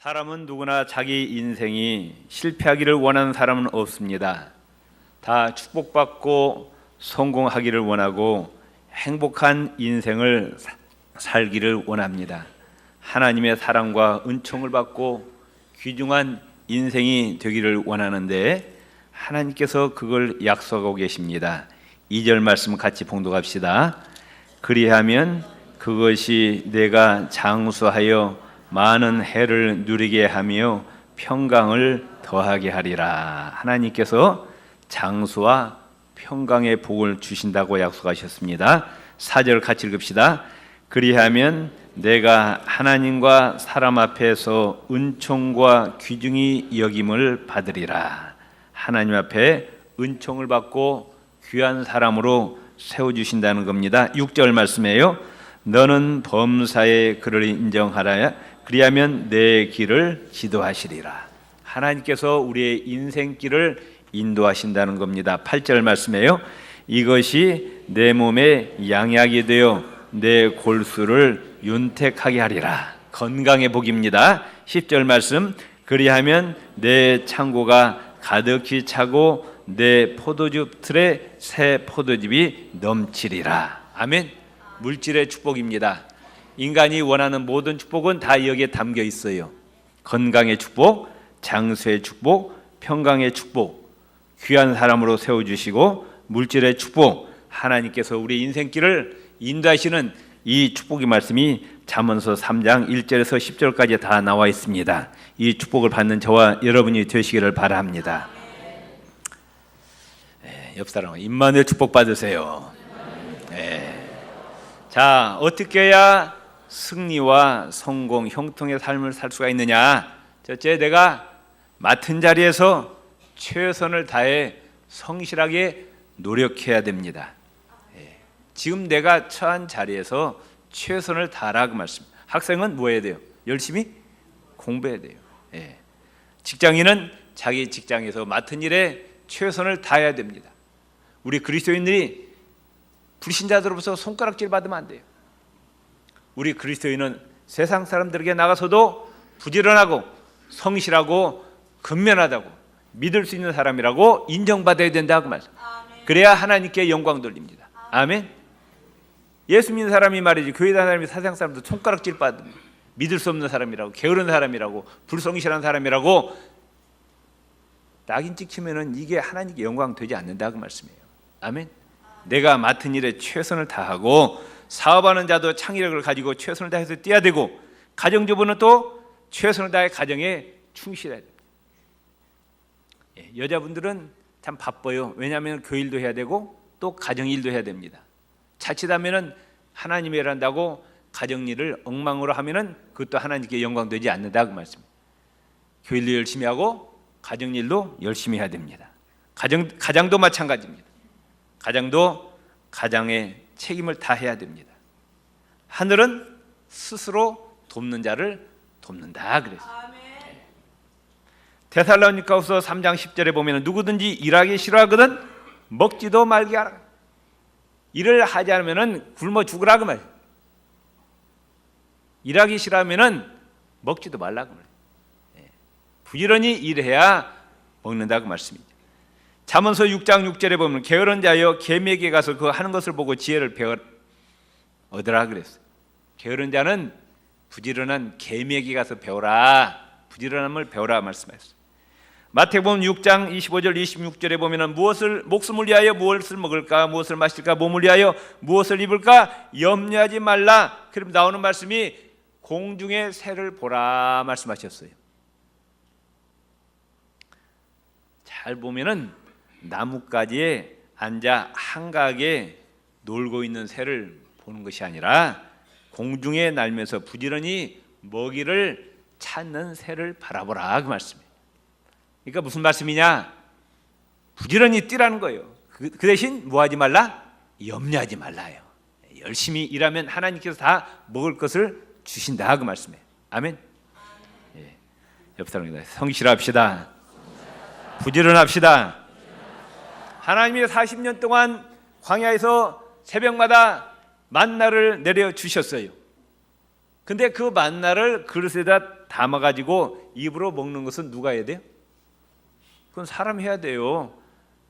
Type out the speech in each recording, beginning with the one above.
사람은 누구나 자기 인생이 실패하기를 원하는 사람은 없습니다. 다 축복받고 성공하기를 원하고 행복한 인생을 살기를 원합니다. 하나님의 사랑과 은총을 받고 귀중한 인생이 되기를 원하는데 하나님께서 그걸 약속하고 계십니다. 2절 말씀 같이 봉독합시다. 그리하면 그것이 내가 장수하여 많은 해를 누리게 하며 평강을 더하게 하리라. 하나님께서 장수와 평강의 복을 주신다고 약속하셨습니다. 4절 같이 읽읍시다. 그리하면 내가 하나님과 사람 앞에서 은총과 귀중히 여김을 받으리라. 하나님 앞에 은총을 받고 귀한 사람으로 세워주신다는 겁니다. 6절 말씀이에요. 너는 범사에 그를 인정하라. 그리하면 내 길을 지도하시리라. 하나님께서 우리의 인생길을 인도하신다는 겁니다. 8절 말씀이에요. 이것이 내 몸에 양약이 되어 내 골수를 윤택하게 하리라. 건강의 복입니다. 10절 말씀. 그리하면 내 창고가 가득히 차고 내 포도즙 틀에 새 포도즙이 넘치리라. 아멘. 물질의 축복입니다. 인간이 원하는 모든 축복은 다 여기에 담겨 있어요. 건강의 축복, 장수의 축복, 평강의 축복, 귀한 사람으로 세워주시고 물질의 축복, 하나님께서 우리 인생길을 인도하시는 이 축복의 말씀이 잠언서 3장 1절에서 10절까지 다 나와 있습니다. 이 축복을 받는 저와 여러분이 되시기를 바랍니다. 옆 사람 임마누엘 축복 받으세요. 자, 어떻게 해야 승리와 성공, 형통의 삶을 살 수가 있느냐? 첫째, 내가 맡은 자리에서 최선을 다해 성실하게 노력해야 됩니다. 지금 내가 처한 자리에서 최선을 다하라고 말씀. 학생은 뭐 해야 돼요? 열심히 공부해야 돼요. 직장인은 자기 직장에서 맡은 일에 최선을 다해야 됩니다. 우리 그리스도인들이 불신자들로부터 손가락질 받으면 안 돼요. 우리 그리스도인은 세상 사람들에게 나가서도 부지런하고 성실하고 근면하다고 믿을 수 있는 사람이라고 인정받아야 된다고 말씀. 그래야 하나님께 영광 돌립니다. 아멘. 예수 믿는 사람이 말이지 교회 다니는 사람이 세상 사람들 손가락질 받으면 믿을 수 없는 사람이라고, 게으른 사람이라고, 불성실한 사람이라고 낙인 찍히면은 이게 하나님께 영광 되지 않는다고 말씀이에요. 아멘. 내가 맡은 일에 최선을 다하고 사업하는 자도 창의력을 가지고 최선을 다해서 뛰어야 되고 가정주부는 또 최선을 다해 가정에 충실해야 됩니다. 여자분들은 참 바빠요. 왜냐하면 교일도 해야 되고 또 가정일도 해야 됩니다. 자칫하면은 하나님의 일을 한다고 가정일을 엉망으로 하면은 그것도 하나님께 영광 되지 않는다고 말씀입니다. 교일도 열심히 하고 가정일도 열심히 해야 됩니다. 가장도 마찬가지입니다. 가장도 가장의 책임을 다해야 됩니다. 하늘은 스스로 돕는 자를 돕는다 그랬어요. 데살로니가후서 3장 10절에 보면 누구든지 일하기 싫어하거든 먹지도 말게 하라. 일을 하지 않으면 굶어 죽으라 그 말이에요. 일하기 싫어하면 먹지도 말라 그 말이에요. 부지런히 일해야 먹는다고 말씀이죠. 잠언서 6장 6절에 보면 게으른 자여 계미에게 가서 그 하는 것을 보고 지혜를 얻으라 그랬어요. 게으른 자는 부지런한 계미에게 가서 배워라. 부지런함을 배워라 말씀하셨어요. 마태복음 6장 25절 26절에 보면 목숨을 위하여 무엇을 먹을까, 무엇을 마실까, 몸을 위하여 무엇을 입을까 염려하지 말라. 그럼 나오는 말씀이 공중의 새를 보라 말씀하셨어요. 잘 보면은 나뭇가지에 앉아 한가하게 놀고 있는 새를 보는 것이 아니라 공중에 날면서 부지런히 먹이를 찾는 새를 바라보라 그 말씀이에요. 그러니까 무슨 말씀이냐? 부지런히 뛰라는 거예요. 그 대신 뭐 하지 말라? 염려하지 말라요. 열심히 일하면 하나님께서 다 먹을 것을 주신다 그 말씀이에요. 아멘. 옆 사람입니다. 성실합시다. 부지런합시다. 하나님이 40년 동안 광야에서 새벽마다 만나를 내려 주셨어요. 근데 그 만나를 그릇에다 담아가지고 입으로 먹는 것은 누가 해야 돼요? 그건 사람이 해야 돼요.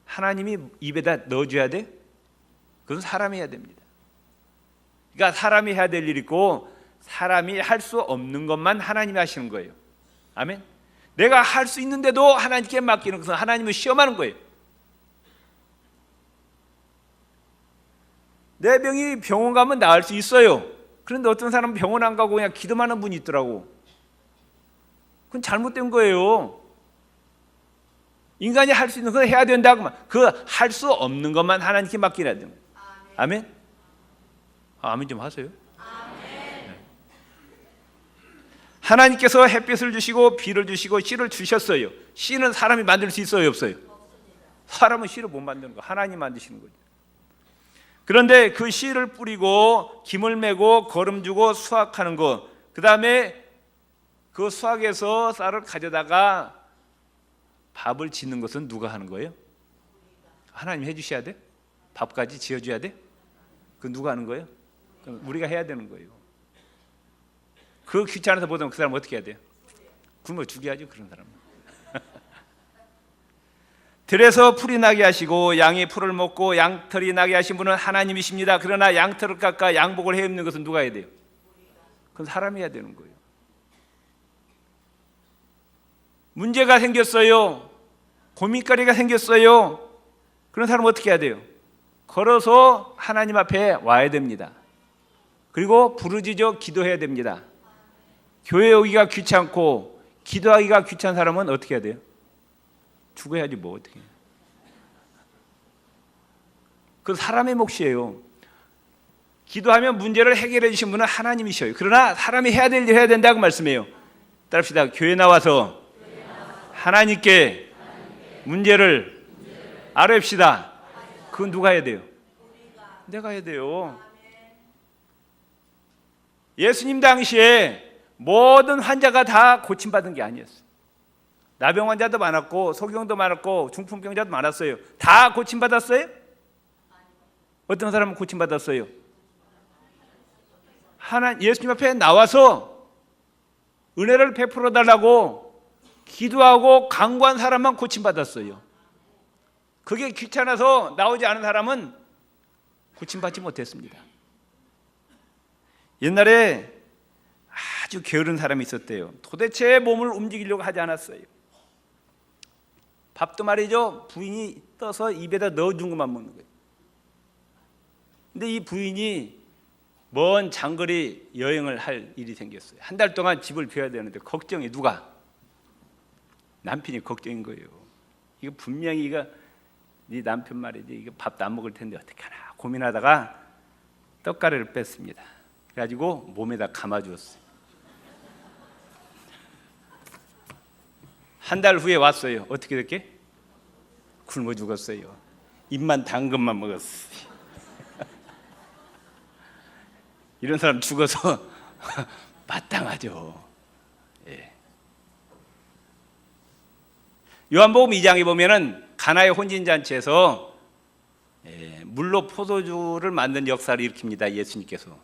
하나님이 입에다 넣어줘야 돼? 그건 사람이 해야 됩니다. 그러니까 사람이 해야 될 일이 있고 사람이 할 수 없는 것만 하나님이 하시는 거예요. 아멘. 내가 할 수 있는데도 하나님께 맡기는 것은 하나님을 시험하는 거예요. 내 병이 병원 가면 나을 수 있어요. 그런데 어떤 사람은 병원 안 가고 그냥 기도만 하는 분이 있더라고. 그건 잘못된 거예요. 인간이 할 수 있는 건 해야 된다고. 그 할 수 없는 것만 하나님께 맡기라 되는 거예요. 아멘. 아멘 좀 하세요. 네. 하나님께서 햇빛을 주시고 비를 주시고 씨를 주셨어요. 씨는 사람이 만들 수 있어요, 없어요? 사람은 씨를 못 만드는 거. 하나님 만드시는 거죠. 그런데 그 씨를 뿌리고 김을 메고 거름 주고 수확하는 것, 그 다음에 그 수확에서 쌀을 가져다가 밥을 짓는 것은 누가 하는 거예요? 하나님 해주셔야 돼? 밥까지 지어줘야 돼? 그 누가 하는 거예요? 우리가 해야 되는 거예요. 그 귀찮아서 보면 그 사람 어떻게 해야 돼요? 굶어 죽여야죠, 그런 사람은. 들에서 풀이 나게 하시고 양이 풀을 먹고 양털이 나게 하신 분은 하나님이십니다. 그러나 양털을 깎아 양복을 해 입는 것은 누가 해야 돼요? 그건 사람이 해야 되는 거예요. 문제가 생겼어요. 고민거리가 생겼어요. 그런 사람은 어떻게 해야 돼요? 걸어서 하나님 앞에 와야 됩니다. 그리고 부르짖어 기도해야 됩니다. 교회 오기가 귀찮고 기도하기가 귀찮은 사람은 어떻게 해야 돼요? 죽어야지 뭐 어떻게 해요? 그 사람의 몫이에요. 기도하면 문제를 해결해 주신 분은 하나님이셔요. 그러나 사람이 해야 될 일 해야 된다고 말씀해요. 따릅시다. 교회 나와서 하나님께 문제를 아뢰읍시다. 그건 누가 해야 돼요? 내가 해야 돼요. 예수님 당시에 모든 환자가 다 고침받은 게 아니었어요. 나병 환자도 많았고 소경도 많았고 중풍병자도 많았어요. 다 고침받았어요? 어떤 사람은 고침받았어요? 예수님 앞에 나와서 은혜를 베풀어 달라고 기도하고 간구한 사람만 고침받았어요. 그게 귀찮아서 나오지 않은 사람은 고침받지 못했습니다. 옛날에 아주 게으른 사람이 있었대요. 도대체 몸을 움직이려고 하지 않았어요. 밥도 말이죠, 부인이 떠서 입에다 넣어준 것만 먹는 거예요. 근데 이 부인이 먼 장거리 여행을 할 일이 생겼어요. 한 달 동안 집을 비워야 되는데 걱정이 누가? 남편이 걱정인 거예요. 이거 분명히 네 남편 말이지, 이거 밥도 안 먹을 텐데 어떻게 하나 고민하다가 떡가래를 뺐습니다. 그래가지고 몸에다 감아주었어요. 한 달 후에 왔어요. 어떻게 됐게? 굶어 죽었어요. 입만 당근만 먹었어요. 이런 사람 죽어서 마땅하죠. 예. 요한복음 2장에 보면은 가나의 혼인잔치에서 물로 포도주를 만든 역사를 일으킵니다. 예수님께서.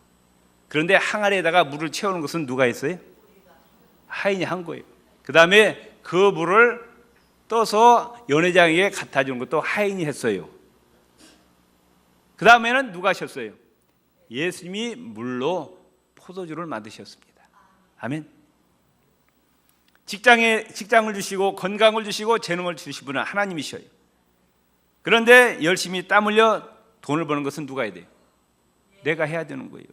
그런데 항아리에다가 물을 채우는 것은 누가 했어요? 하인이 한 거예요. 그 다음에 그 물을 떠서 연회장에게 갖다 주는 것도 하인이 했어요. 그 다음에는 누가 하셨어요? 예수님이 물로 포도주를 만드셨습니다. 아멘. 직장을 주시고 건강을 주시고 재능을 주신 분은 하나님이셔요. 그런데 열심히 땀 흘려 돈을 버는 것은 누가 해야 돼요? 내가 해야 되는 거예요.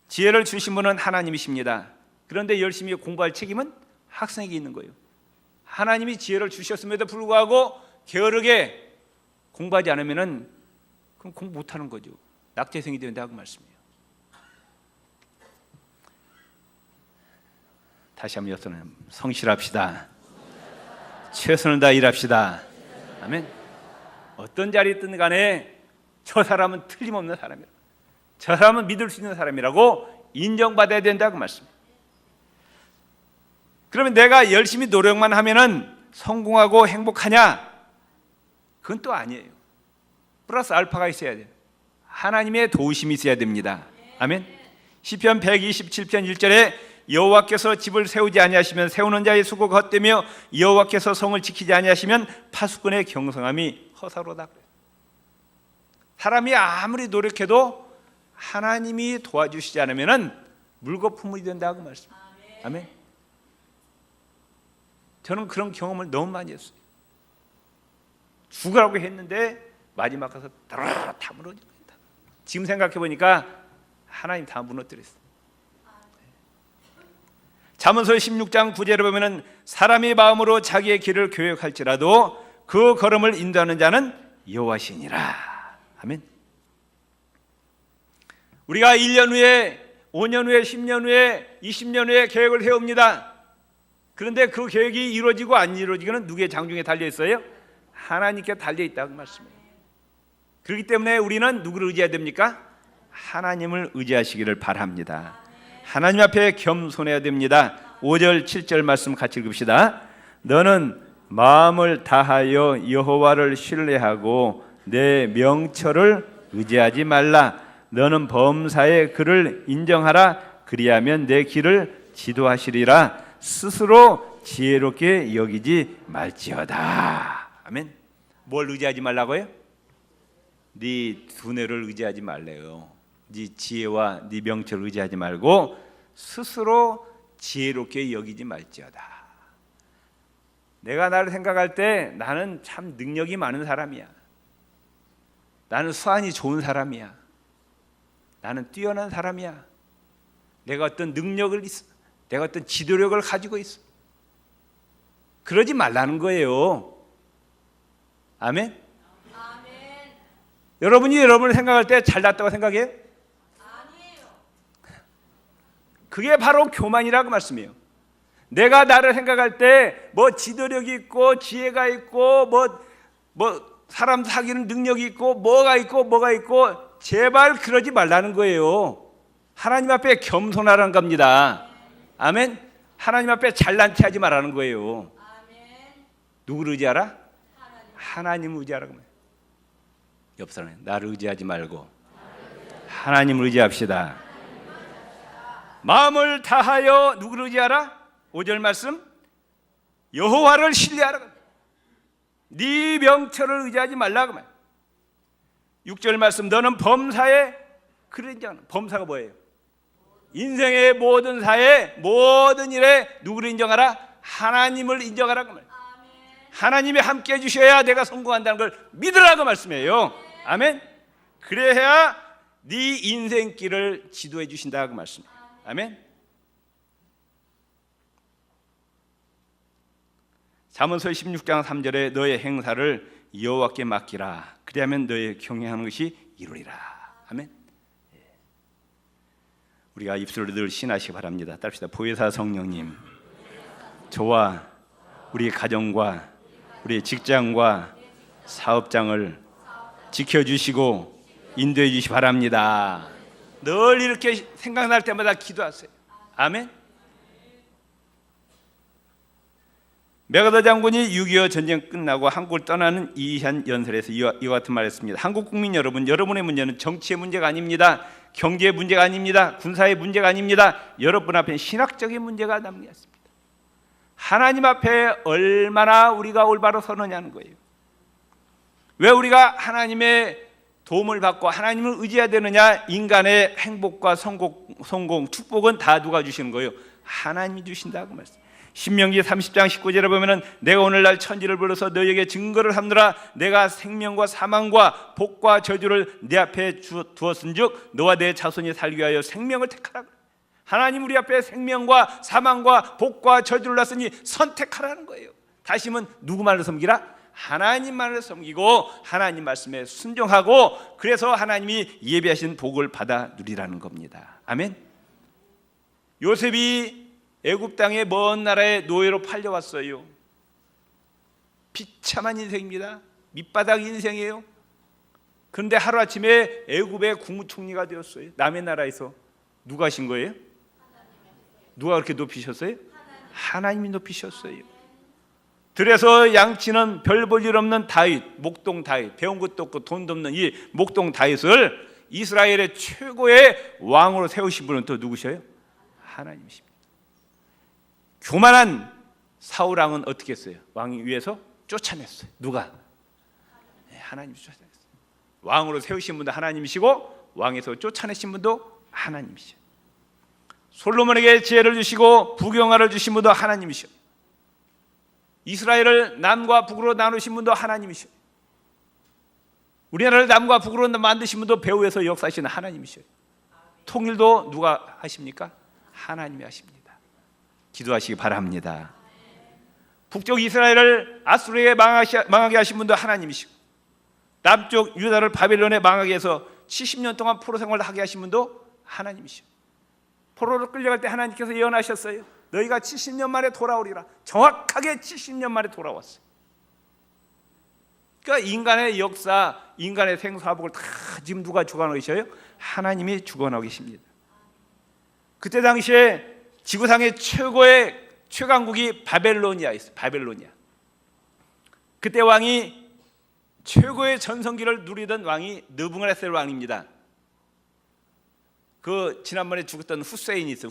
지혜를 주신 분은 하나님이십니다. 그런데 열심히 공부할 책임은 학생에게 있는 거예요. 하나님이 지혜를 주셨음에도 불구하고 게으르게 공부하지 않으면 그럼 공부 못하는 거죠. 낙제생이 된다고 말씀이에요. 다시 한번 여러분 성실합시다. 최선을 다해 일합시다. 아멘. 어떤 자리에 있든 간에 저 사람은 틀림없는 사람이라고, 저 사람은 믿을 수 있는 사람이라고 인정받아야 된다고 말씀이에요. 그러면 내가 열심히 노력만 하면은 성공하고 행복하냐? 그건 또 아니에요. 플러스 알파가 있어야 돼요. 하나님의 도우심이 있어야 됩니다. 아멘. 시편 127편 1절에 여호와께서 집을 세우지 아니하시면 세우는 자의 수고가 헛되며 여호와께서 성을 지키지 아니하시면 파수꾼의 경성함이 허사로다. 사람이 아무리 노력해도 하나님이 도와주시지 않으면 물거품이 된다고 말씀. 아멘. 저는 그런 경험을 너무 많이 했어요. 죽으라고 했는데 마지막 가서 다 무너진다. 지금 생각해 보니까 하나님 다 무너뜨렸어요. 잠언서 16장 9절에 보면은 사람의 마음으로 자기의 길을 계획할지라도 그 걸음을 인도하는 자는 여호와시니라. 아멘. 우리가 1년 후에, 5년 후에, 10년 후에, 20년 후에 계획을 세웁니다. 그런데 그 계획이 이루어지고 안 이루어지기는 누구의 장중에 달려 있어요? 하나님께 달려 있다고 말씀해요. 그렇기 때문에 우리는 누구를 의지해야 됩니까? 하나님을 의지하시기를 바랍니다. 하나님 앞에 겸손해야 됩니다. 5절 7절 말씀 같이 읽읍시다. 너는 마음을 다하여 여호와를 신뢰하고 내 명철을 의지하지 말라. 너는 범사의 그를 인정하라. 그리하면 내 길을 지도하시리라. 스스로 지혜롭게 여기지 말지어다. 아멘. 뭘 의지하지 말라고요? 네 두뇌를 의지하지 말래요. 네 지혜와 네 명철을 의지하지 말고 스스로 지혜롭게 여기지 말지어다. 내가 나를 생각할 때 나는 참 능력이 많은 사람이야. 나는 수완이 좋은 사람이야. 나는 뛰어난 사람이야. 내가 어떤 능력을 있어. 내가 어떤 지도력을 가지고 있어. 그러지 말라는 거예요. 아멘? 아멘. 여러분이 여러분을 생각할 때 잘났다고 생각해요? 아니에요. 그게 바로 교만이라고 말씀이에요. 내가 나를 생각할 때 뭐 지도력이 있고 지혜가 있고 뭐 사람 사귀는 능력이 있고 뭐가 있고 제발 그러지 말라는 거예요. 하나님 앞에 겸손하라는 겁니다. 아멘. 하나님 앞에 잘난 체 하지 말라는 거예요. 누구를 의지하라? 하나님을 의지하라고 말해요. 옆 사람에 나를 의지하지 말고 하나님을 의지합시다. 마음을 다하여 누구를 의지하라? 5절 말씀 여호와를 신뢰하라. 네 명철을 의지하지 말라고 말해요. 6절 말씀 너는 범사에 그런 자는 범사가 뭐예요? 인생의 모든 사에 모든 일에 누구를 인정하라? 하나님을 인정하라고 말해요. 하나님이 함께 해주셔야 내가 성공한다는 걸 믿으라고 말씀해요. 아멘. 그래야 네 인생길을 지도해 주신다고 말씀해요. 아멘. 잠언서 16장 3절에 너의 행사를 여호와께 맡기라. 그리하면 너의 경영하는 것이 이루리라. 아멘. 우리가 입술로 늘 신하시기 바랍니다. 따릅시다. 보혜사 성령님, 저와 우리 가정과 우리 직장과 사업장을 지켜주시고 인도해 주시기 바랍니다. 늘 이렇게 생각날 때마다 기도하세요. 아멘. 메가더 장군이 6.25 전쟁 끝나고 한국을 떠나는 이한 연설에서 이와 같은 말을 했습니다. 한국 국민 여러분, 여러분의 문제는 정치의 문제가 아닙니다. 경제의 문제가 아닙니다. 군사의 문제가 아닙니다. 여러분 앞에 신학적인 문제가 남겼습니다. 하나님 앞에 얼마나 우리가 올바로 서느냐는 거예요. 왜 우리가 하나님의 도움을 받고 하나님을 의지해야 되느냐? 인간의 행복과 성공, 축복은 다 누가 주시는 거예요? 하나님이 주신다고 말씀. 신명기 30장 19절에 보면은 내가 오늘날 천지를 불러서 너희에게 증거를 함노라. 내가 생명과 사망과 복과 저주를 내 앞에 두었은즉 너와 내 자손이 살기 위하여 생명을 택하라. 하나님 우리 앞에 생명과 사망과 복과 저주를 놨으니 선택하라는 거예요. 다시면 누구만을 섬기라? 하나님만을 섬기고 하나님 말씀에 순종하고 그래서 하나님이 예비하신 복을 받아 누리라는 겁니다. 아멘. 요셉이 애굽 땅의 먼 나라의 노예로 팔려왔어요. 비참한 인생입니다. 밑바닥 인생이에요. 그런데 하루아침에 애굽의 국무총리가 되었어요. 남의 나라에서. 누가 하신 거예요? 누가 그렇게 높이셨어요? 하나님이 높이셨어요. 그래서 양치는 별 볼 일 없는 다윗, 목동 다윗, 배운 것도 없고 돈도 없는 이 목동 다윗을 이스라엘의 최고의 왕으로 세우신 분은 또 누구셔요? 하나님이십니다. 교만한 사울 왕은 어떻게 했어요? 왕이 위에서 쫓아냈어요. 누가? 하나님이 쫓아냈어요. 왕으로 세우신 분도 하나님이시고 왕에서 쫓아내신 분도 하나님이시죠. 솔로몬에게 지혜를 주시고 부경화를 주신 분도 하나님이시오. 이스라엘을 남과 북으로 나누신 분도 하나님이시오. 우리나라를 남과 북으로 만드신 분도 배후에서 역사하시는 하나님이시오. 통일도 누가 하십니까? 하나님이 하십니다. 기도하시기 바랍니다. 북쪽 이스라엘을 아수르에게 망하게 하신 분도 하나님이시고, 남쪽 유다를 바벨론에 망하게 해서 70년 동안 포로 생활을 하게 하신 분도 하나님이시오. 포로로 끌려갈 때 하나님께서 예언하셨어요. 너희가 70년 만에 돌아오리라. 정확하게 70년 만에 돌아왔어요. 그러니까 인간의 역사, 인간의 생사복을 다 지금 누가 주관하고 계셔요? 하나님이 주관하고 계십니다. 그때 당시에 지구상의 최고의 최강국이 바벨로니아였어요. 바벨로니아. 그때 왕이 최고의 전성기를 누리던 왕이 느부갓네살 왕입니다. 그 지난번에 죽었던 후세인이 있어요.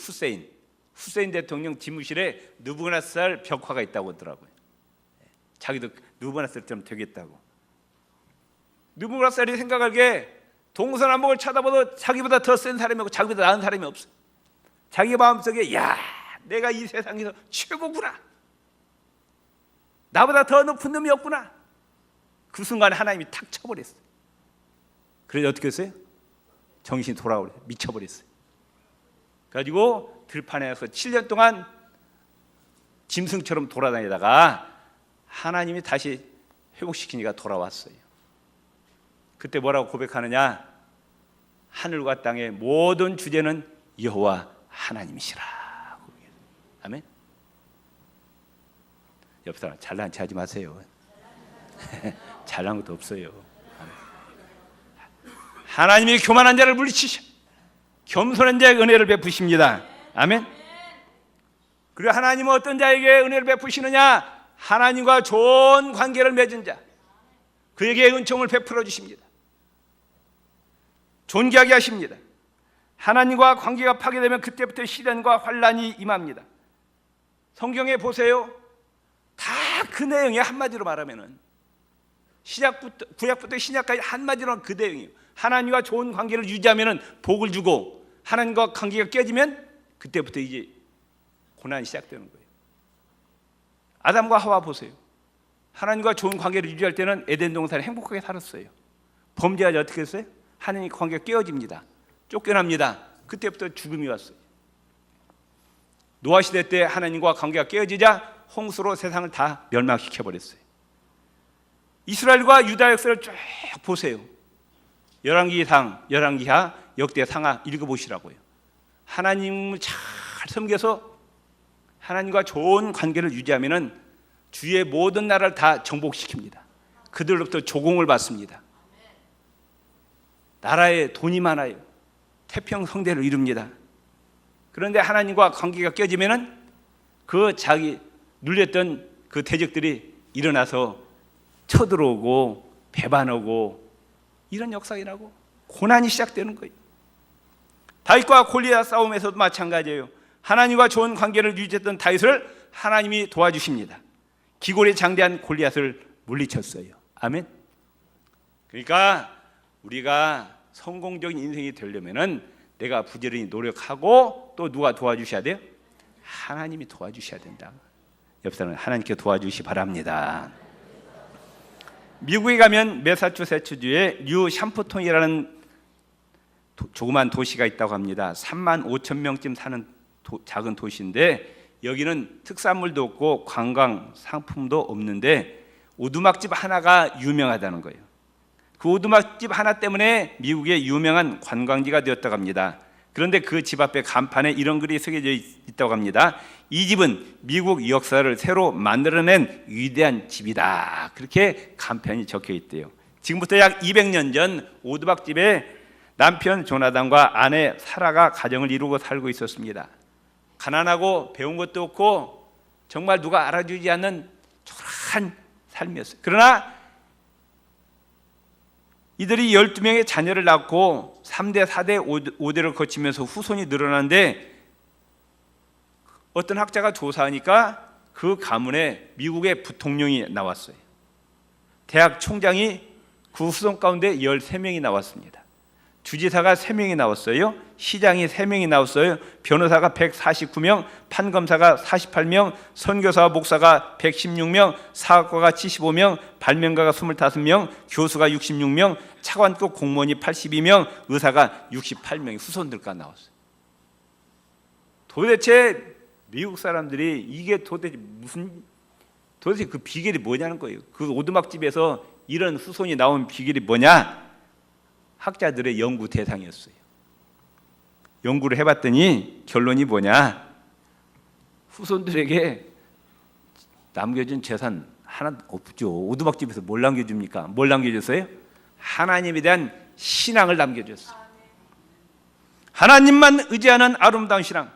후세인 대통령 집무실에 느부갓네살 벽화가 있다고 하더라고요. 자기도 느부갓네살처럼 되겠다고. 느부갓네살이 생각하기에 동서남북을 쳐다봐도 자기보다 더 센 사람이 없고 자기보다 나은 사람이 없어요. 자기 마음속에 야, 내가 이 세상에서 최고구나, 나보다 더 높은 놈이 없구나. 그 순간에 하나님이 탁 쳐버렸어요. 그래서 어떻게 했어요? 정신이 돌아버렸어요. 미쳐버렸어요. 그래가지고 들판에서 7년 동안 짐승처럼 돌아다니다가 하나님이 다시 회복시키니까 돌아왔어요. 그때 뭐라고 고백하느냐? 하늘과 땅의 모든 주제는 여호와 하나님이시라. 아멘. 옆 사람 잘난 체 하지 마세요. 잘난 것도 없어요. 하나님이 교만한 자를 물리치셔 겸손한 자에게 은혜를 베푸십니다. 아멘. 그리고 하나님은 어떤 자에게 은혜를 베푸시느냐? 하나님과 좋은 관계를 맺은 자, 그에게 은총을 베풀어 주십니다. 존귀하게 하십니다. 하나님과 관계가 파괴되면 그때부터 시련과 환란이 임합니다. 성경에 보세요. 다 그 내용이 한마디로 말하면은 시작부터 구약부터 신약까지 한마디로 그 내용이에요. 하나님과 좋은 관계를 유지하면은 복을 주고, 하나님과 관계가 깨지면 그때부터 이제 고난이 시작되는 거예요. 아담과 하와 보세요. 하나님과 좋은 관계를 유지할 때는 에덴 동산에 행복하게 살았어요. 범죄하자 어떻게 했어요? 하나님과 관계가 깨어집니다. 쫓겨납니다. 그때부터 죽음이 왔어요. 노아 시대 때 하나님과 관계가 깨어지자 홍수로 세상을 다 멸망시켜버렸어요. 이스라엘과 유다 역사를 쭉 보세요. 열왕기상, 열왕기하, 역대상하 읽어보시라고요. 하나님을 잘 섬겨서 하나님과 좋은 관계를 유지하면은 주의 모든 나라를 다 정복시킵니다. 그들로부터 조공을 받습니다. 나라에 돈이 많아요. 태평성대를 이룹니다. 그런데 하나님과 관계가 깨지면은 그 자기 눌렸던 그 대적들이 일어나서 쳐들어오고 배반하고 이런 역사가 일어나고 고난이 시작되는 거예요. 다윗과 골리앗 싸움에서도 마찬가지예요. 하나님과 좋은 관계를 유지했던 다윗을 하나님이 도와주십니다. 기골에 장대한 골리앗을 물리쳤어요. 아멘. 그러니까 우리가 성공적인 인생이 되려면은 내가 부지런히 노력하고 또 누가 도와주셔야 돼요? 하나님이 도와주셔야 된다. 옆 사람은 하나님께 도와주시 바랍니다. 미국에 가면 매사추세츠주에 뉴 샴푸톤이라는 조그만 도시가 있다고 합니다. 3만 5천 명쯤 사는 작은 도시인데 여기는 특산물도 없고 관광 상품도 없는데 오두막집 하나가 유명하다는 거예요. 그 오두막집 하나 때문에 미국의 유명한 관광지가 되었다고 합니다. 그런데 그 집 앞에 간판에 이런 글이 새겨져 있다고 합니다. 이 집은 미국 역사를 새로 만들어낸 위대한 집이다. 그렇게 간판이 적혀 있대요. 지금부터 약 200년 전 오두막집에 남편 조나단과 아내 사라가 가정을 이루고 살고 있었습니다. 가난하고 배운 것도 없고 정말 누가 알아주지 않는 초라한 삶이었어요. 그러나 이들이 12명의 자녀를 낳고 3대, 4대, 5대를 거치면서 후손이 늘어나는데 어떤 학자가 조사하니까 그 가문에 미국의 부통령이 나왔어요. 대학 총장이 그 후손 가운데 13명이 나왔습니다. 주지사가 3명이 나왔어요. 시장이 3명이 나왔어요. 변호사가 149명, 판검사가 48명, 선교사와 목사가 116명, 사학과가 75명, 발명가가 25명, 교수가 66명, 차관급 공무원이 82명, 의사가 68명이 후손들과 나왔어요. 도대체 미국 사람들이 이게 도대체 그 비결이 뭐냐는 거예요. 그 오두막집에서 이런 후손이 나온 비결이 뭐냐? 학자들의 연구 대상이었어요. 연구를 해봤더니 결론이 뭐냐? 후손들에게 남겨준 재산 하나 없죠. 오두막집에서 뭘 남겨줍니까? 뭘 남겨줬어요? 하나님에 대한 신앙을 남겨줬어요. 하나님만 의지하는 아름다운 신앙,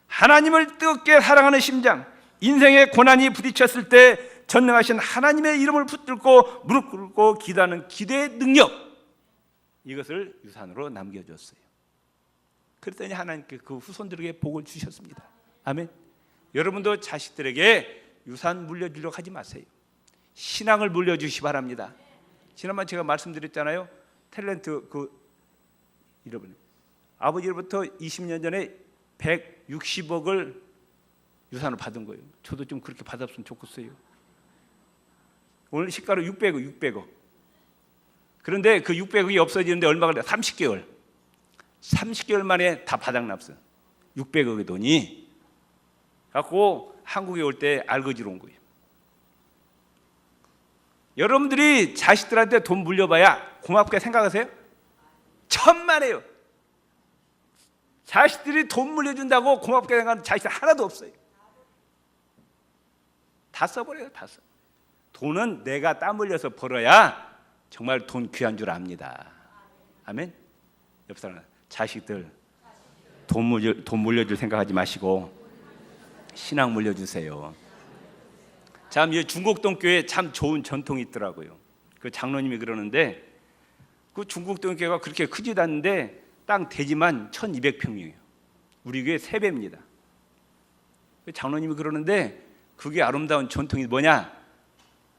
하나님을 뜨겁게 사랑하는 심장, 인생의 고난이 부딪혔을 때 전능하신 하나님의 이름을 붙들고 무릎 꿇고 기도하는 기도의 능력, 이것을 유산으로 남겨줬어요. 그랬더니 하나님께 그 후손들에게 복을 주셨습니다. 아멘. 여러분도 자식들에게 유산 물려주려고 하지 마세요. 신앙을 물려주시기 바랍니다. 지난번 제가 말씀드렸잖아요. 탤런트 여러분, 아버지로부터 20년 전에 160억을 유산을 받은 거예요. 저도 좀 그렇게 받았으면 좋겠어요. 오늘 시가로 600억. 그런데 그 600억이 없어지는데 얼마 걸려? 30개월 만에 다 바닥났어요. 600억의 돈이. 갖고 한국에 올 때 알거지로 온 거예요. 여러분들이 자식들한테 돈 물려봐야 고맙게 생각하세요? 천만에요. 자식들이 돈 물려준다고 고맙게 생각하는 자식들 하나도 없어요. 다 써버려요. 다 써. 돈은 내가 땀 흘려서 벌어야 정말 돈 귀한 줄 압니다. 아멘. 옆 사람, 자식들 돈 물려줄 생각하지 마시고 신앙 물려주세요. 참, 이 중곡동 교회에 참 좋은 전통이 있더라고요. 그 장로님이 그러는데 그 중곡동 교회가 그렇게 크지도 않는데 땅 대지만 1200평이에요. 우리 교회 3배입니다. 장로님이 그러는데 그게 아름다운 전통이 뭐냐?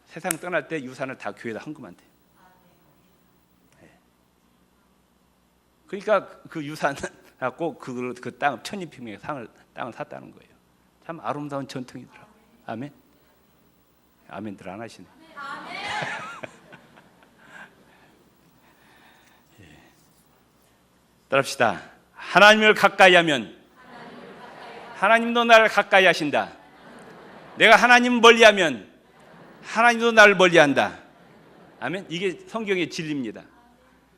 세상 떠날 때 유산을 다 교회에다 헌금한대. 그러니까 그 유산 갖고 그 땅 1200평의 땅을 샀다는 거예요. 참 아름다운 전통이더라고요. 아멘. 아멘들 안 하시네. 따라합시다. 하나님을 가까이 하면 하나님도 나를 가까이 하신다. 내가 하나님 멀리하면 하나님도 나를 멀리한다. 아멘. 이게 성경의 진리입니다.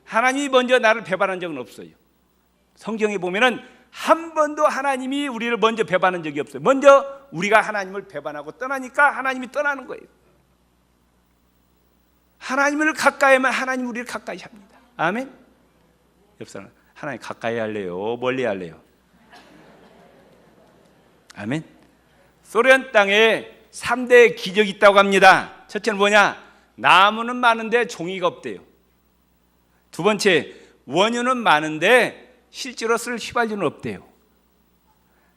하나님이 먼저 나를 배반한 적은 없어요. 성경에 보면은 한 번도 하나님이 우리를 먼저 배반한 적이 없어요. 먼저 우리가 하나님을 배반하고 떠나니까 하나님이 떠나는 거예요. 하나님을 가까이 하면 하나님 우리를 가까이 합니다. 아멘. 옆 사람, 하나님 가까이 할래요? 멀리 할래요? 아멘. 소련 땅에 3대 기적이 있다고 합니다. 첫째는 뭐냐? 나무는 많은데 종이가 없대요. 두 번째, 원유는 많은데 실제로 쓸 휘발유는 없대요.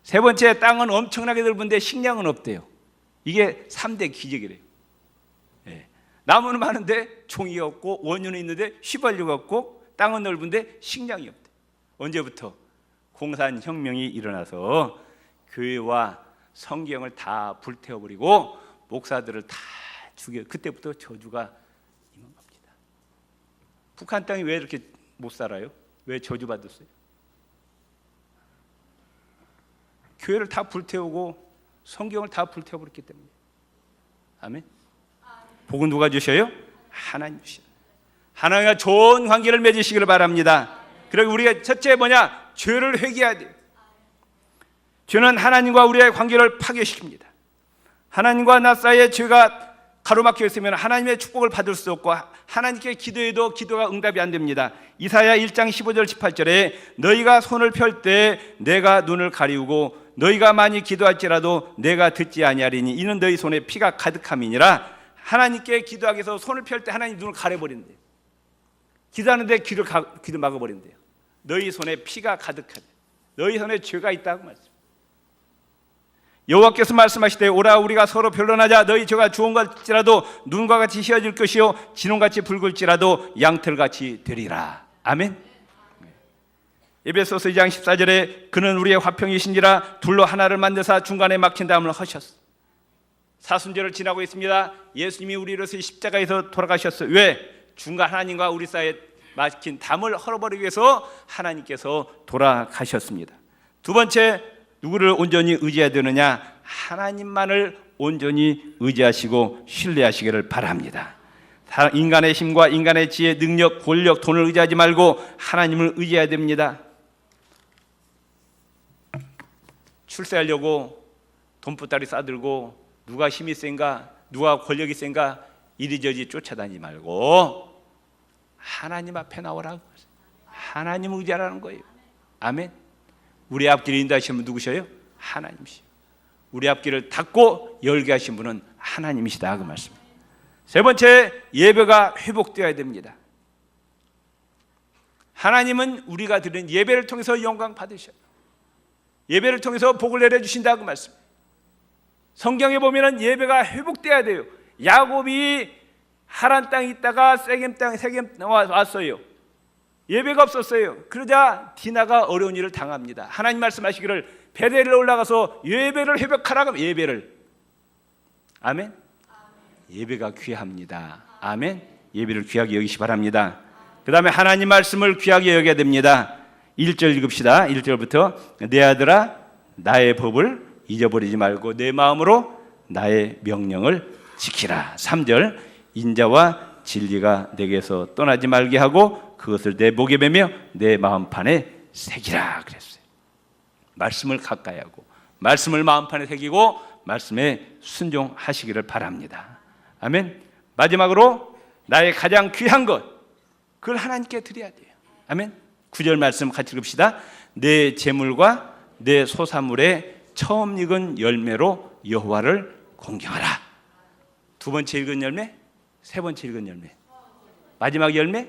세 번째, 땅은 엄청나게 넓은데 식량은 없대요. 이게 3대 기적이래요. 네. 나무는 많은데 종이가 없고 원유는 있는데 휘발유가 없고 땅은 넓은데 식량이 없대요. 언제부터? 공산혁명이 일어나서 교회와 성경을 다 불태워버리고 목사들을 다 죽여. 그때부터 저주가 임한 겁니다. 북한 땅이 왜 이렇게 못 살아요? 왜 저주받았어요? 교회를 다 불태우고 성경을 다 불태워버렸기 때문에. 아멘. 복은 누가 주셔요? 하나님 주셔요. 하나님과 좋은 관계를 맺으시기를 바랍니다. 그리고 우리가 첫째 뭐냐? 죄를 회개해야 돼요. 죄는 하나님과 우리의 관계를 파괴시킵니다. 하나님과 나 사이에 죄가 가로막혀 있으면 하나님의 축복을 받을 수 없고 하나님께 기도해도 기도가 응답이 안 됩니다. 이사야 1장 15절 18절에 너희가 손을 펼 때 내가 눈을 가리우고 너희가 많이 기도할지라도 내가 듣지 아니하리니 이는 너희 손에 피가 가득함이니라. 하나님께 기도하기 위해서 손을 펼 때 하나님 눈을 가려버린대요. 기도하는데 귀를 막아버린대요. 너희 손에 피가 가득하대. 너희 손에 죄가 있다고 말씀. 여호와께서 말씀하시되 오라 우리가 서로 변론하자. 너희 죄가 주홍같지라도 눈과 같이 희어질 것이요 진홍같이 붉을지라도 양털같이 되리라. 아멘. 에베소서 2장 14절에 그는 우리의 화평이신지라 둘로 하나를 만드사 중간에 막힌 다음을 하셨어. 사순절을 지나고 있습니다. 예수님이 우리로서 십자가에서 돌아가셨어요. 왜? 중간 하나님과 우리 사이에 막힌 담을 헐어버리기 위해서 하나님께서 돌아가셨습니다. 두 번째, 누구를 온전히 의지해야 되느냐? 하나님만을 온전히 의지하시고 신뢰하시기를 바랍니다. 인간의 힘과 인간의 지혜, 능력, 권력, 돈을 의지하지 말고 하나님을 의지해야 됩니다. 출세하려고 돈보따리 싸들고 누가 힘이 센가, 누가 권력이 센가 이리저리 쫓아다니지 말고 하나님 앞에 나오라고. 하나님을 의지하라는 거예요. 아멘. 우리 앞길을 인도하시는 분 누구셔요? 하나님이시요. 우리 앞길을 닫고 열게 하신 분은 하나님이시다 그 말씀. 세 번째, 예배가 회복되어야 됩니다. 하나님은 우리가 드리는 예배를 통해서 영광 받으셔요. 예배를 통해서 복을 내려주신다 그 말씀. 성경에 보면은 예배가 회복돼야 돼요. 야곱이 하란 땅에 있다가 세겜 왔어요. 예배가 없었어요. 그러자 디나가 어려운 일을 당합니다. 하나님 말씀하시기를 베델에 올라가서 예배를 회복하라고. 예배를. 아멘. 예배가 귀합니다. 아멘. 예배를 귀하게 여기시 바랍니다. 그 다음에 하나님 말씀을 귀하게 여겨야 됩니다. 1절 읽읍시다. 1절부터 내 아들아 나의 법을 잊어버리지 말고 내 마음으로 나의 명령을 지키라. 3절 인자와 진리가 내게서 떠나지 말게 하고 그것을 내 목에 매며 내 마음판에 새기라 그랬어요. 말씀을 가까이 하고 말씀을 마음판에 새기고 말씀에 순종하시기를 바랍니다. 아멘. 마지막으로 나의 가장 귀한 것, 그걸 하나님께 드려야 돼요. 아멘. 9절 말씀 같이 읽읍시다. 내 재물과 내 소산물의 처음 익은 열매로 여호와를 공경하라. 두 번째 읽은 열매, 세 번째 읽은 열매, 마지막 열매,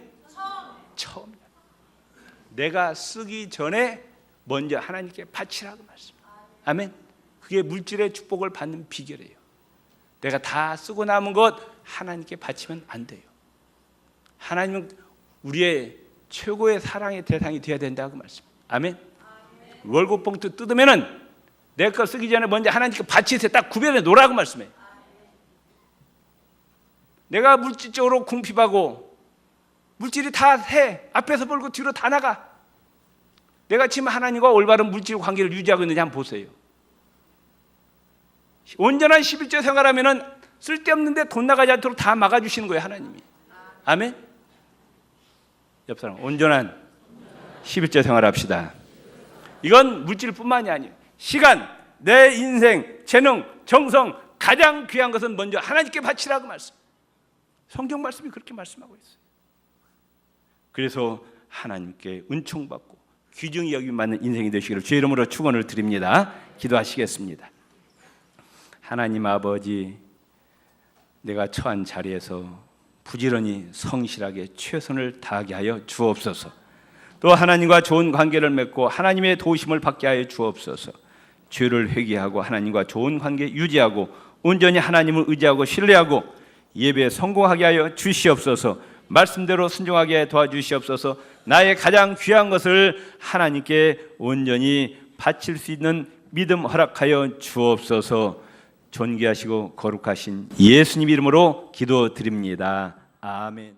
처음. 내가 쓰기 전에 먼저 하나님께 바치라고 말씀. 아멘. 그게 물질의 축복을 받는 비결이에요. 내가 다 쓰고 남은 것 하나님께 바치면 안 돼요. 하나님은 우리의 최고의 사랑의 대상이 되어야 된다고 말씀. 아멘. 월급 봉투 뜯으면은 내 거 쓰기 전에 먼저 하나님께 바치세요. 딱 구별해 놓으라고 말씀해. 내가 물질적으로 궁핍하고 물질이 다 해. 앞에서 벌고 뒤로 다 나가. 내가 지금 하나님과 올바른 물질 관계를 유지하고 있는지 한번 보세요. 온전한 11조 생활하면은 쓸데없는데 돈 나가지 않도록 다 막아주시는 거예요, 하나님이. 아멘. 옆 사람 온전한 11조 생활합시다. 이건 물질뿐만이 아니에요. 시간, 내 인생, 재능, 정성 가장 귀한 것은 먼저 하나님께 바치라고 말씀. 성경 말씀이 그렇게 말씀하고 있어요. 그래서 하나님께 은총받고 귀중히 여김받는 인생이 되시기를 주의 이름으로 축원을 드립니다. 기도하시겠습니다. 하나님 아버지, 내가 처한 자리에서 부지런히 성실하게 최선을 다하게 하여 주옵소서. 또 하나님과 좋은 관계를 맺고 하나님의 도우심을 받게 하여 주옵소서. 죄를 회개하고 하나님과 좋은 관계 유지하고 온전히 하나님을 의지하고 신뢰하고 예배에 성공하게 하여 주시옵소서. 말씀대로 순종하게 도와주시옵소서. 나의 가장 귀한 것을 하나님께 온전히 바칠 수 있는 믿음 허락하여 주옵소서. 존귀하시고 거룩하신 예수님 이름으로 기도드립니다. 아멘.